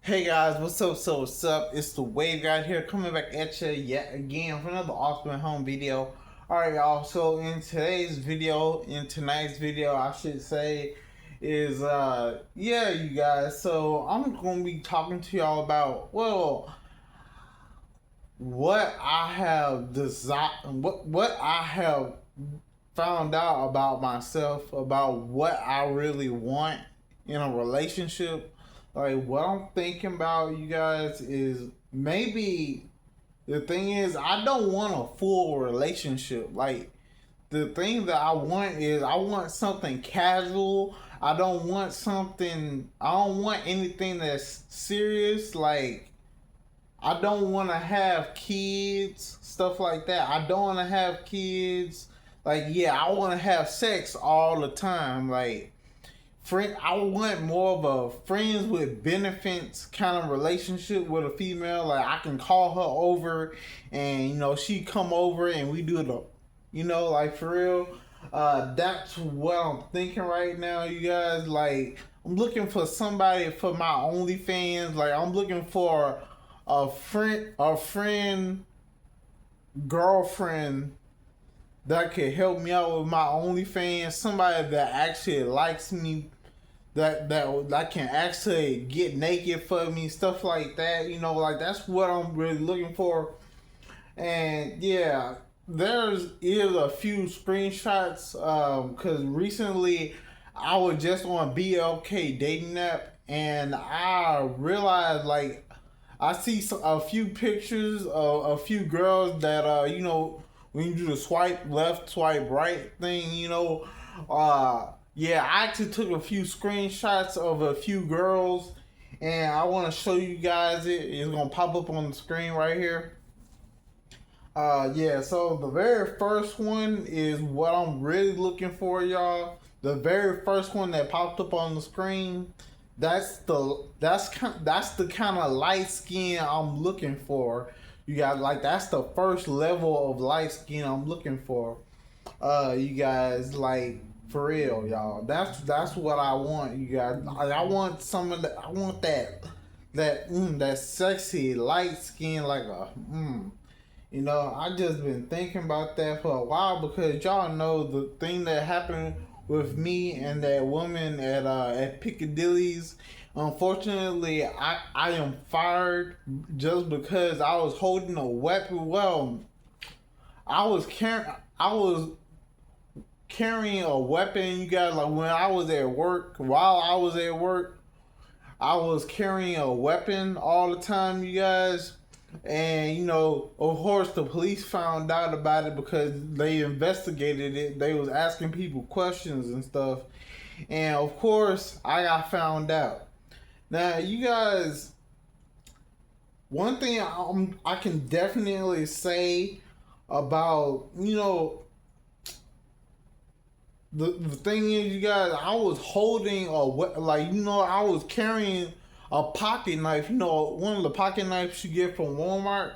Hey guys, what's up? What's up? It's the Wave Guy here, coming back at you yet again for another awesome home video. Alright, y'all. So in tonight's video, I should say, is yeah, you guys. So I'm gonna be talking to y'all about what I have what I have found out about myself, about what I really want in a relationship. Like what I'm thinking about, you guys, is maybe the thing is I don't want a full relationship. Like the thing that I want is I want something casual. I don't want anything that's serious. Like I don't want to have kids, stuff like that. I don't want to have kids. Like, yeah, I want to have sex all the time. Like, I want more of a friends with benefits kind of relationship with a female. Like, I can call her over, and she come over and we do like for real. That's what I'm thinking right now, you guys. Like, I'm looking for somebody for my OnlyFans. Like, I'm looking for a friend, girlfriend that could help me out with my OnlyFans. Somebody that actually likes me, that can actually get naked for me, stuff like that. Like that's what I'm really looking for. And yeah, is a few screenshots because recently I was just on BLK dating app and I realized like I see a few pictures of a few girls that when you do the swipe left, swipe right thing, yeah, I actually took a few screenshots of a few girls, and I want to show you guys it. It's gonna pop up on the screen right here. Yeah. So the very first one is what I'm really looking for, y'all. The very first one that popped up on the screen. That's the kind of light skin I'm looking for. You guys, like that's the first level of light skin I'm looking for. You guys, like for real, y'all. That's what I want. You guys, I want some of that. I want that sexy light skin, like a I just been thinking about that for a while because y'all know the thing that happened with me and that woman at Piccadilly's. Unfortunately, I am fired just because I was holding a weapon. Well, I was carrying a weapon. You guys, like when I was at work, while I was at work, I was carrying a weapon all the time, you guys. And of course, the police found out about it because they investigated it. They was asking people questions and stuff, and of course, I got found out. Now, you guys, one thing I can definitely say about the thing is, you guys, I was holding I was carrying a pocket knife. One of the pocket knives you get from Walmart.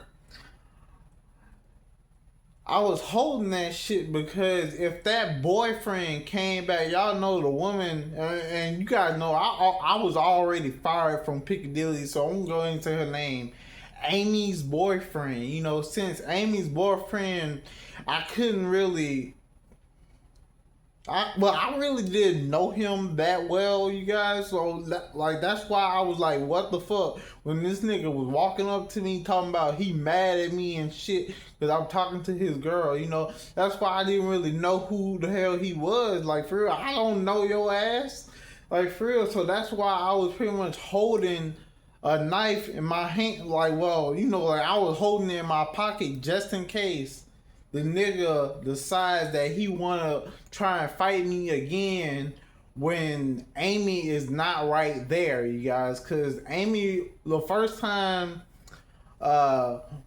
I was holding that shit because if that boyfriend came back, y'all know the woman, and you guys know I was already fired from Piccadilly, so I'm going to her name. Amy's boyfriend. Since Amy's boyfriend, I couldn't really I really didn't know him that well, you guys. So that's why I was like, what the fuck? When this nigga was walking up to me talking about he mad at me and shit because I'm talking to his girl, that's why I didn't really know who the hell he was. Like for real, I don't know your ass. Like for real. So that's why I was pretty much holding a knife in my hand. Like like I was holding it in my pocket just in case the nigga decides that he wanna try and fight me again when Amy is not right there, you guys. Cause Amy, the first time,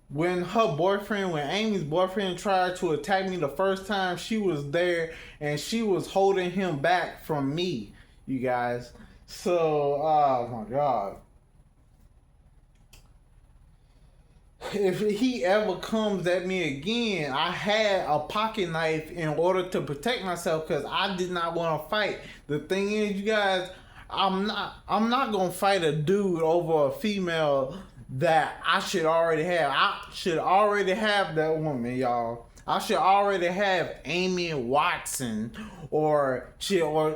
when Amy's boyfriend tried to attack me the first time, she was there and she was holding him back from me, you guys. So, oh my god. If he ever comes at me again, I had a pocket knife in order to protect myself because I did not want to fight. The thing is, you guys, I'm not gonna fight a dude over a female that I should already have. I should already have that woman, y'all. I should already have Amy Watson, or shit, or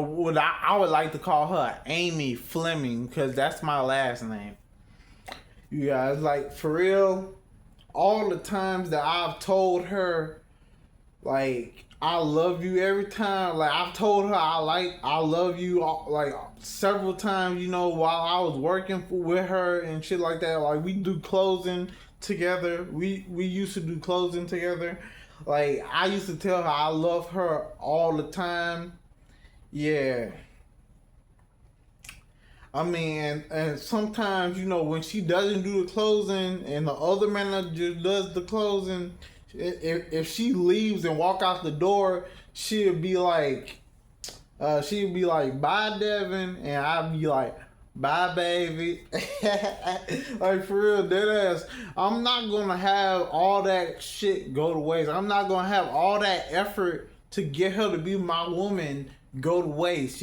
what I would like to call her Amy Fleming, because that's my last name. You guys, like, for real, all the times that I've told her, like, I love you every time. Like, I've told her I love you, like, several times, while I was working with her and shit like that. Like, we do closing together. We used to do closing together. Like, I used to tell her I love her all the time. Yeah. I mean, and sometimes, when she doesn't do the closing and the other manager does the closing, if she leaves and walk out the door, she'll be like, bye, Devin, and I'll be like, bye, baby. Like, for real, deadass. I'm not gonna have all that shit go to waste. I'm not gonna have all that effort to get her to be my woman go to waste,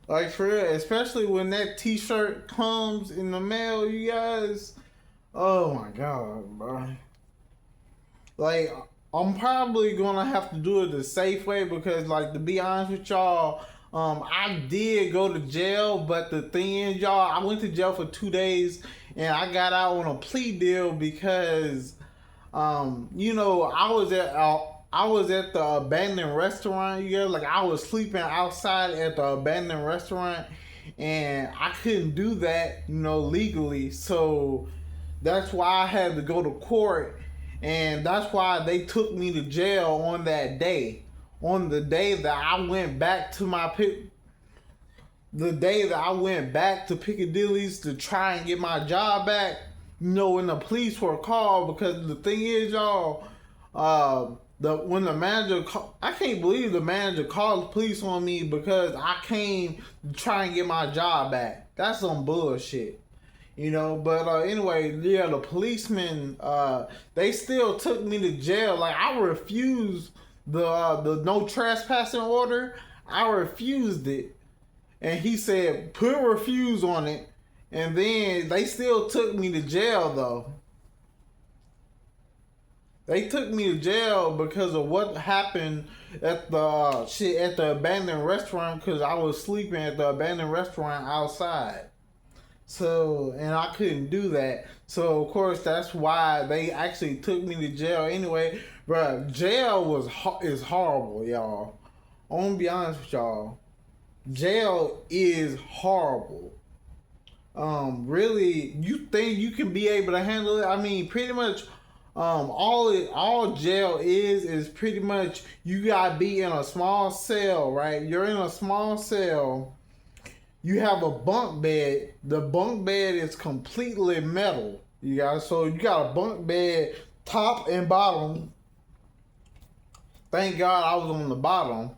Like, for real, especially when that t-shirt comes in the mail, you guys. Oh my god, bro. Like, I'm probably gonna have to do it the safe way because, like, to be honest with y'all, I did go to jail, but the thing is, y'all, I went to jail for 2 days and I got out on a plea deal because, I was at the abandoned restaurant, you guys. Like, I was sleeping outside at the abandoned restaurant, and I couldn't do that, legally. So that's why I had to go to court, and that's why they took me to jail on that day. On the day that I went back to Piccadilly's to try and get my job back, when the police were called, because the thing is, y'all, when the manager, I can't believe the manager called the police on me because I came to try and get my job back. That's some bullshit, But anyway, yeah, the policemen, they still took me to jail. Like, I refused the no trespassing order. I refused it, and he said put refuse on it, and then they still took me to jail though. They took me to jail because of what happened at the abandoned restaurant, because I was sleeping at the abandoned restaurant outside. So, and I couldn't do that. So, of course, that's why they actually took me to jail anyway. Bruh, jail is horrible, y'all. I'm gonna be honest with y'all. Jail is horrible. Really, you think you can be able to handle it? I mean, pretty much, all jail is pretty much you gotta be in a small cell, right? You're in a small cell. You have a bunk bed. The bunk bed is completely metal. You got a bunk bed top and bottom. Thank God I was on the bottom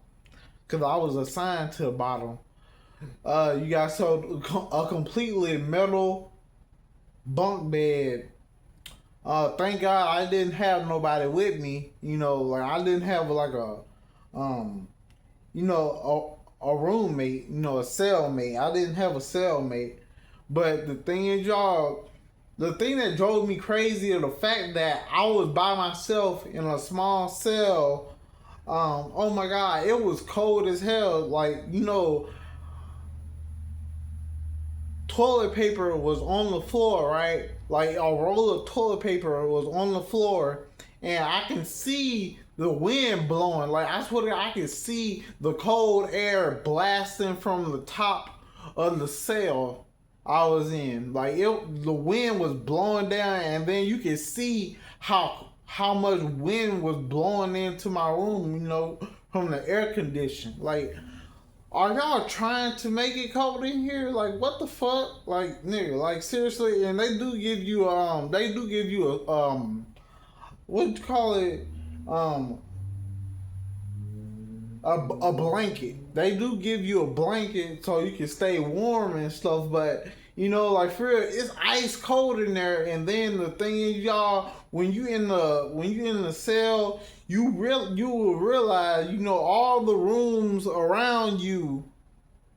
because I was assigned to the bottom. You got a completely metal bunk bed. Thank God I didn't have nobody with me. Like, I didn't have like a roommate, a cellmate. I didn't have a cellmate. But the thing is, y'all, the thing that drove me crazy is the fact that I was by myself in a small cell. Oh my God, it was cold as hell. Like, toilet paper was on the floor, right? Like, a roll of toilet paper was on the floor, and I can see the wind blowing. Like, I swear to God, I can see the cold air blasting from the top of the cell I was in. Like, the wind was blowing down, and then you could see how much wind was blowing into my room, from the air condition. Like, are y'all trying to make it cold in here? Like, what the fuck? Like, nigga, like, seriously. And they do give you a what you call it, a blanket. They do give you a blanket so you can stay warm and stuff, but like, for real, it's ice cold in there. And then the thing is, y'all, when you in the cell, you will realize, all the rooms around you,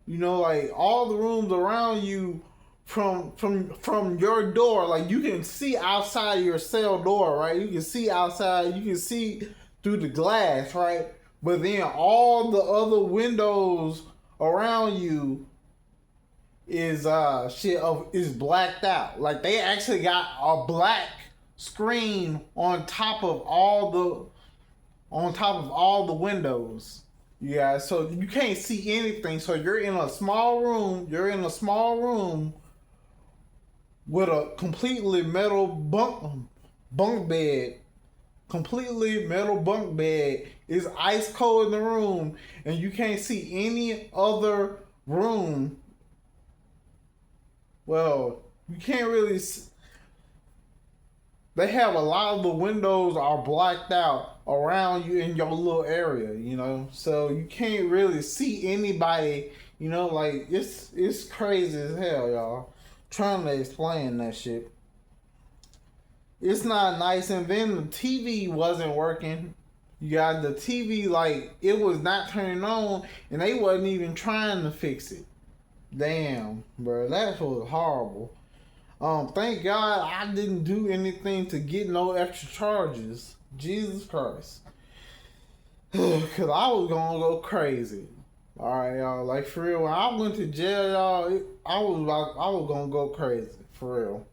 You know, like all the rooms around you from your door, like you can see outside your cell door, right? You can see outside, you can see through the glass, right? But then all the other windows around you is blacked out. Like they actually got a black screen on top of all the windows. Yeah, so you can't see anything. So you're in a small room. You're in a small room with a completely metal bunk bed. Completely metal bunk bed. It's ice cold in the room, and you can't see any other room. Well, you can't really. They have a lot of the windows are blacked out around you in your little area, you know, so you can't really see anybody, you know, like it's crazy as hell, y'all. Trying to explain that shit. It's not nice, and then the TV wasn't working. You got the TV, like it was not turning on, and they wasn't even trying to fix it. Damn, bro, that was horrible. Thank God I didn't do anything to get no extra charges. Jesus Christ. Cause I was gonna go crazy. Alright, y'all. Like for real, when I went to jail, y'all, I was gonna go crazy. For real.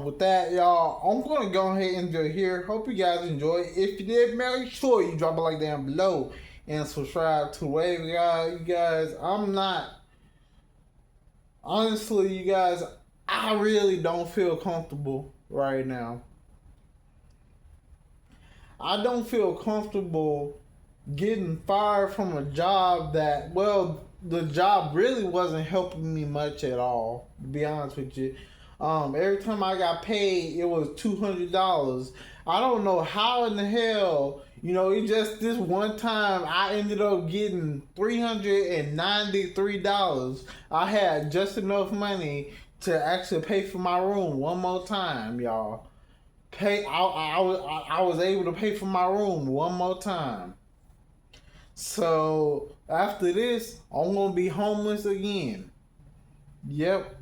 With that, y'all, I'm gonna go ahead and enjoy here. Hope you guys enjoy. If you did, make sure you drop a like down below and subscribe to Wave. You guys, I'm not honestly, you guys, I really don't feel comfortable right now. I don't feel comfortable getting fired from a job that, well, the job really wasn't helping me much at all, to be honest with you. Every time I got paid, it was $200. I don't know how in the hell, you know, it just this one time I ended up getting $393. I had just enough money to actually pay for my room one more time, y'all. I was able to pay for my room one more time. So after this, I'm gonna be homeless again. Yep.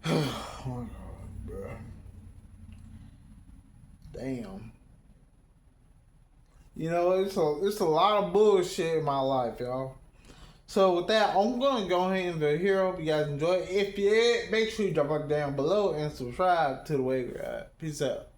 Oh my God, bro. Damn. You know, it's a lot of bullshit in my life, y'all. So with that, I'm gonna go ahead and end here. Hope you guys enjoy. If you did, make sure you drop a down below and subscribe to the Way Guy. Peace out.